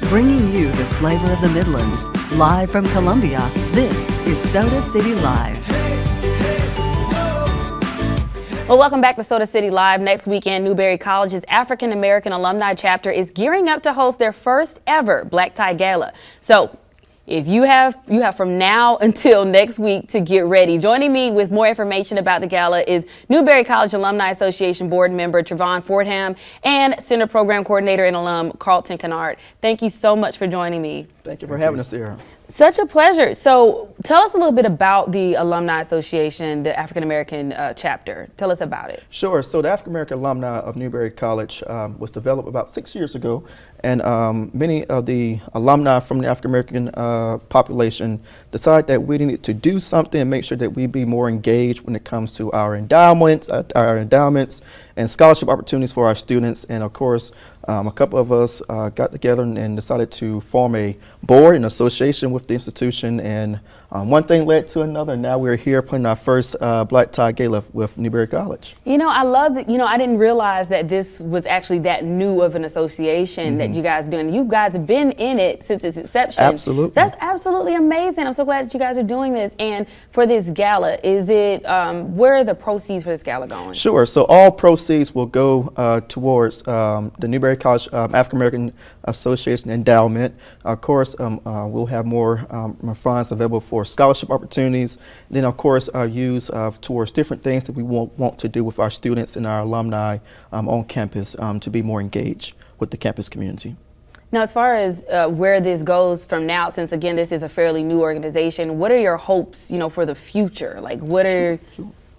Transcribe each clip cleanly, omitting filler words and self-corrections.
bringing you the flavor of the Midlands. Live from Columbia, this is Soda City Live. Well, welcome back to Soda City Live. Next weekend, Newberry College's African American Alumni Chapter is gearing up to host their first ever Black Tie Gala. So, if you have from now until next week to get ready. Joining me with more information about the gala is Newberry College Alumni Association board member Trevon Fordham and Center Program Coordinator and alum Carlton Kennard. Thank you so much for joining me. Thank you for having us here. Such a pleasure. So tell us a little bit about the Alumni Association, the African American chapter. Tell us about it. Sure. So the African American alumni of Newberry College was developed about 6 years ago, and many of the alumni from the African American population decided that we needed to do something and make sure that we be more engaged when it comes to our endowments and scholarship opportunities for our students. And of course, a couple of us got together and decided to form a board and association with the institution, and one thing led to another, and now we're here putting our first Black Tie Gala with Newberry College. You know, I love that, I didn't realize that this was actually that new of an association that you guys are doing. You guys have been in it since its inception. Absolutely. So that's absolutely amazing. I'm so glad that you guys are doing this. And for this gala, is it, where are the proceeds for this gala going? Sure, so all proceeds will go towards the Newberry College African American Association endowment. Of course, we'll have more funds available for scholarship opportunities. Then, of course, use towards different things that we want to do with our students and our alumni on campus to be more engaged with the campus community. Now, as far as where this goes from now, since again this is a fairly new organization, what are your hopes, for the future? Like, where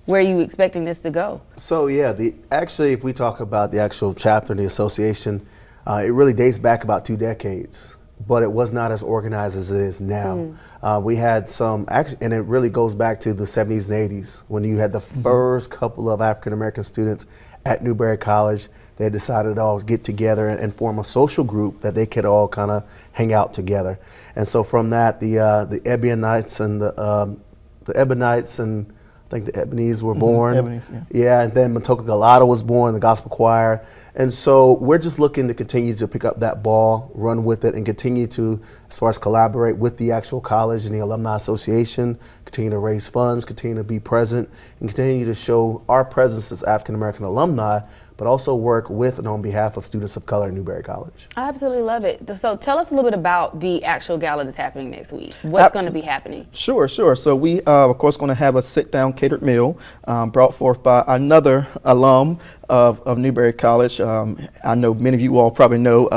are you expecting this to go? So yeah, actually, if we talk about the actual chapter and the association, it really dates back about 2 decades, but it was not as organized as it is now. We had some, and it really goes back to the 70s and 80s when you had the first couple of African American students at Newberry College. They decided to all get together and form a social group that they could all kind of hang out together. And so from that, the Ebionites and the Ebonites and I think the Ebonies were born. Ebonies, yeah, and then Matoka Galata was born, the gospel choir. And so we're just looking to continue to pick up that ball, run with it, and continue to, as far as collaborate with the actual college and the Alumni Association, continue to raise funds, continue to be present, and continue to show our presence as African American alumni, but also work with and on behalf of students of color at Newberry College. I absolutely love it. So tell us a little bit about the actual gala that's happening next week. What's going to be happening? Sure. So we, of course, going to have a sit-down catered meal brought forth by another alum of Newberry College. I know many of you all probably know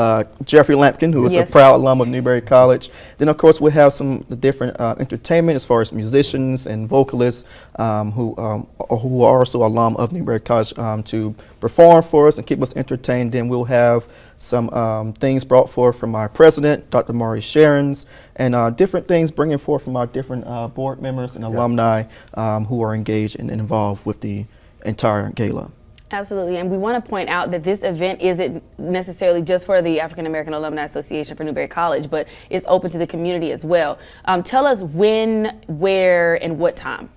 Jeffrey Lampkin, who is a proud alum of Newberry College. Then, of course, we'll have some different entertainment as far as musicians and vocalists who are also alum of Newberry College to perform for us and keep us entertained. Then we'll have some things brought forth from our president, Dr. Maury Sharons, and different things bringing forth from our different board members and alumni who are engaged and involved with the entire gala. Absolutely, and we want to point out that this event isn't necessarily just for the African American Alumni Association for Newberry College, but it's open to the community as well. Tell us when, where, and what time.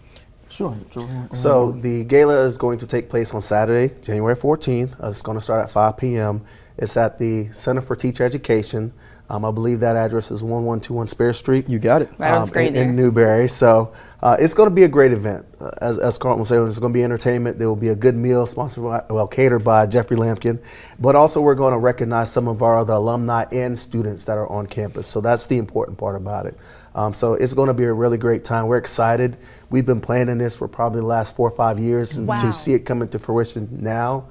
Sure. So the gala is going to take place on Saturday, January 14th. It's going to start at 5 p.m. It's at the Center for Teacher Education. I believe that address is 1121 Spear Street. You got it. Right on screen in Newberry. So it's going to be a great event. As Carlton was saying, there's going to be entertainment. There will be a good meal sponsored by, catered by Jeffrey Lampkin. But also we're going to recognize some of our other alumni and students that are on campus. So that's the important part about it. So it's going to be a really great time. We're excited. We've been planning this for probably the last 4 or 5 years. And to see it come into fruition now,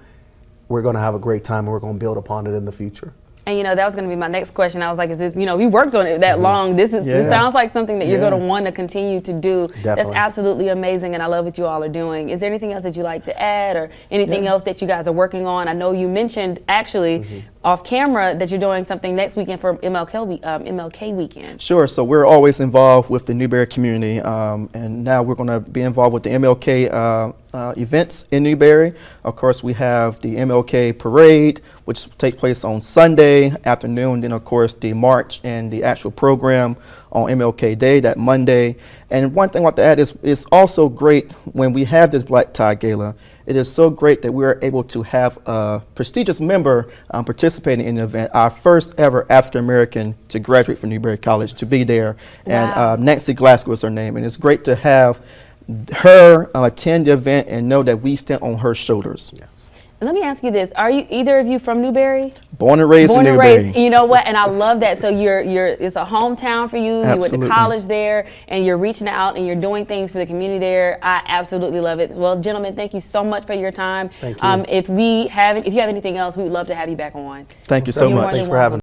we're going to have a great time, and we're going to build upon it in the future. And that was going to be my next question. I was like, is this, we worked on it that long. This sounds like something that you're going to want to continue to do. Definitely. That's absolutely amazing, and I love what you all are doing. Is there anything else that you'd like to add, or anything else that you guys are working on? I know you mentioned actually off camera that you're doing something next weekend for MLK weekend. Sure. So we're always involved with the Newberry community, and now we're going to be involved with the MLK events in Newberry. Of course, we have the MLK parade, which takes place on Sunday afternoon. Then, of course, the march and the actual program on MLK Day, that Monday. And one thing I want to add is it's also great when we have this Black Tie Gala it is so great that we're able to have a prestigious member participating in the event, our first ever African American to graduate from Newberry College, to be there. Wow. And Nancy Glasgow is her name, and it's great to have her attend the event and know that we stand on her shoulders. Yes. Let me ask you this: are you either of you from Newberry? Born and raised Born in and Newberry. raised. You know what? And I love that. So it's a hometown for you. You went to Absolutely. college there, and you're reaching out and you're doing things for the community there. I absolutely love it. Well, gentlemen, thank you so much for your time. Thank you. If you have anything else, we would love to have you back on. Thank you so You're more much. than Thanks for having welcome.